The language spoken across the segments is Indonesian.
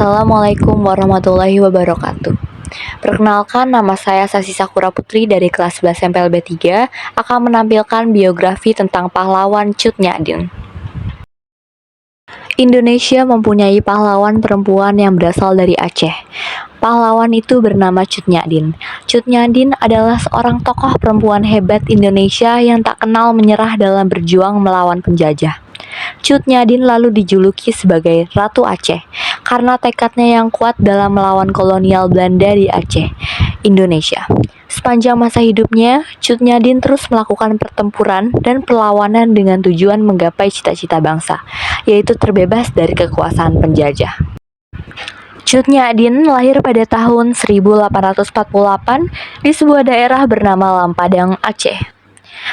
Assalamualaikum warahmatullahi wabarakatuh. Perkenalkan, nama saya Sasi Sakura Putri dari kelas 11 MPLB 3 akan menampilkan biografi tentang pahlawan Cut Nyak Dien. Indonesia mempunyai pahlawan perempuan yang berasal dari Aceh. Pahlawan itu bernama Cut Nyak Dien. Cut Nyak Dien adalah seorang tokoh perempuan hebat Indonesia yang tak kenal menyerah dalam berjuang melawan penjajah. Cut Nyak Dien lalu dijuluki sebagai Ratu Aceh karena tekadnya yang kuat dalam melawan kolonial Belanda di Aceh, Indonesia. Sepanjang masa hidupnya, Cut Nyak Dien terus melakukan pertempuran dan perlawanan dengan tujuan menggapai cita-cita bangsa, yaitu terbebas dari kekuasaan penjajah. Cut Nyak Dien lahir pada tahun 1848 di sebuah daerah bernama Lampadang, Aceh.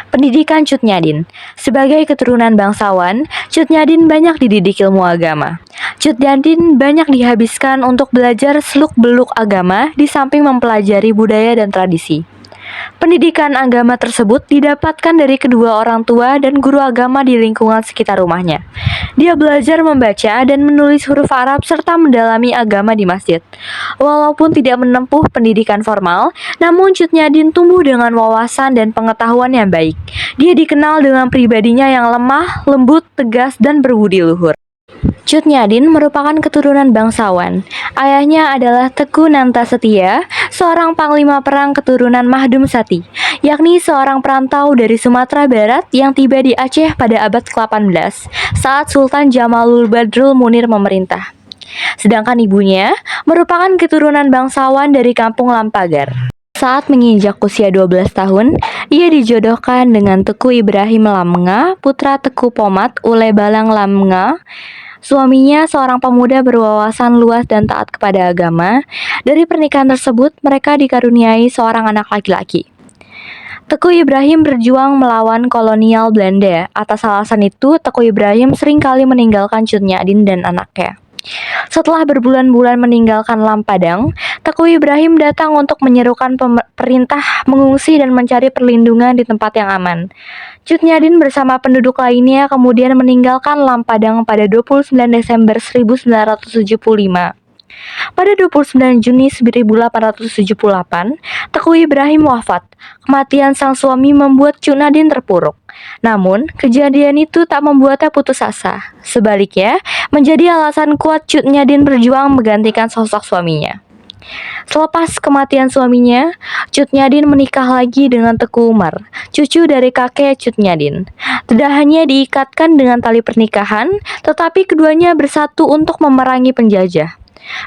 Pendidikan Cut Nyak Dien. Sebagai keturunan bangsawan, Cut Nyak Dien banyak dididik ilmu agama. Cut Nyak Dien banyak dihabiskan untuk belajar seluk-beluk agama di samping mempelajari budaya dan tradisi. Pendidikan agama tersebut didapatkan dari kedua orang tua dan guru agama di lingkungan sekitar rumahnya. Dia belajar membaca dan menulis huruf Arab serta mendalami agama di masjid. Walaupun tidak menempuh pendidikan formal, namun Cut Nyak Dien tumbuh dengan wawasan dan pengetahuan yang baik. Dia dikenal dengan pribadinya yang lemah, lembut, tegas, dan berbudi luhur. Cut Nyak Dien merupakan keturunan bangsawan. Ayahnya adalah Teku Nanta Setia, seorang panglima perang keturunan Mahdum Sati, yakni seorang perantau dari Sumatera Barat yang tiba di Aceh pada abad ke-18 saat Sultan Jamalul Badrul Munir memerintah. Sedangkan ibunya merupakan keturunan bangsawan dari kampung Lampagar. Saat menginjak usia 12 tahun, ia dijodohkan dengan Teku Ibrahim Lamnga, putra Teku Pomat Ule Balang Lamnga. Suaminya seorang pemuda berwawasan luas dan taat kepada agama. Dari pernikahan tersebut, mereka dikaruniai seorang anak laki-laki. Teku Ibrahim berjuang melawan kolonial Belanda. Atas alasan itu, Teku Ibrahim seringkali meninggalkan Cut Nyak Dien dan anaknya. Setelah berbulan-bulan meninggalkan Lampadang, Teku Ibrahim datang untuk menyerukan perintah mengungsi dan mencari perlindungan di tempat yang aman. Cut Nyak Dien bersama penduduk lainnya kemudian meninggalkan Lampadang pada 29 Desember 1975. Pada 29 Juni 1878, Teku Ibrahim wafat. Kematian sang suami membuat Cut Nyak Dien terpuruk. Namun, kejadian itu tak membuatnya putus asa. Sebaliknya, menjadi alasan kuat Cut Nyak Dien berjuang menggantikan sosok suaminya. Selepas kematian suaminya, Cut Nyak Dien menikah lagi dengan Teku Umar, cucu dari kakek Cut Nyak Dien. Tidak hanya diikatkan dengan tali pernikahan, tetapi keduanya bersatu untuk memerangi penjajah.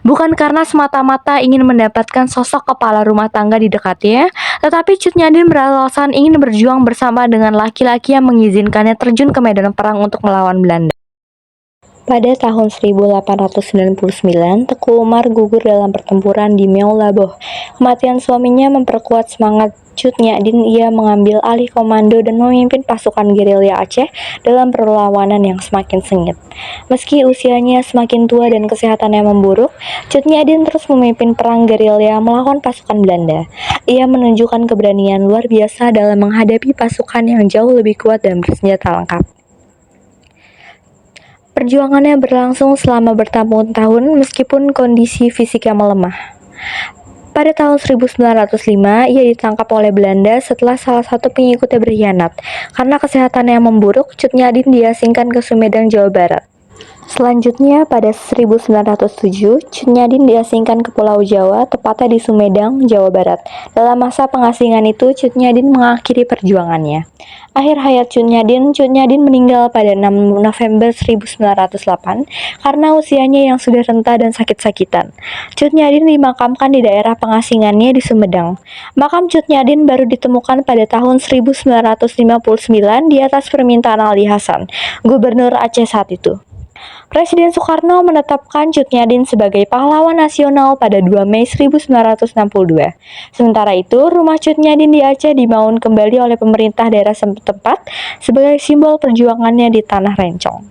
Bukan karena semata-mata ingin mendapatkan sosok kepala rumah tangga di dekatnya, tetapi Cut Nyak Dien beralasan ingin berjuang bersama dengan laki-laki yang mengizinkannya terjun ke medan perang untuk melawan Belanda. Pada tahun 1899, Teku Umar gugur dalam pertempuran di Meol Laboh. Kematian suaminya memperkuat semangat Cut Nyak Dien. Ia mengambil alih komando dan memimpin pasukan gerilya Aceh dalam perlawanan yang semakin sengit. Meski usianya semakin tua dan kesehatannya memburuk, Cut Nyak Dien terus memimpin perang gerilya melawan pasukan Belanda. Ia menunjukkan keberanian luar biasa dalam menghadapi pasukan yang jauh lebih kuat dan bersenjata lengkap. Perjuangannya berlangsung selama bertahun-tahun meskipun kondisi fisiknya melemah. Pada tahun 1905, ia ditangkap oleh Belanda setelah salah satu pengikutnya berkhianat. Karena kesehatannya yang memburuk, Cut Nyak Dien diasingkan ke Sumedang, Jawa Barat. Selanjutnya, pada 1907, Cut Nyak Dien diasingkan ke Pulau Jawa, tepatnya di Sumedang, Jawa Barat. Dalam masa pengasingan itu, Cut Nyak Dien mengakhiri perjuangannya. Akhir hayat Cut Nyak Dien meninggal pada 6 November 1908 karena usianya yang sudah renta dan sakit-sakitan. Cut Nyak Dien dimakamkan di daerah pengasingannya di Sumedang. Makam Cut Nyak Dien baru ditemukan pada tahun 1959 di atas permintaan Ali Hasan, Gubernur Aceh saat itu. Presiden Soekarno menetapkan Cut Nyak Dien sebagai pahlawan nasional pada 2 Mei 1962. Sementara itu, rumah Cut Nyak Dien di Aceh dibangun kembali oleh pemerintah daerah setempat sebagai simbol perjuangannya di Tanah Rencong.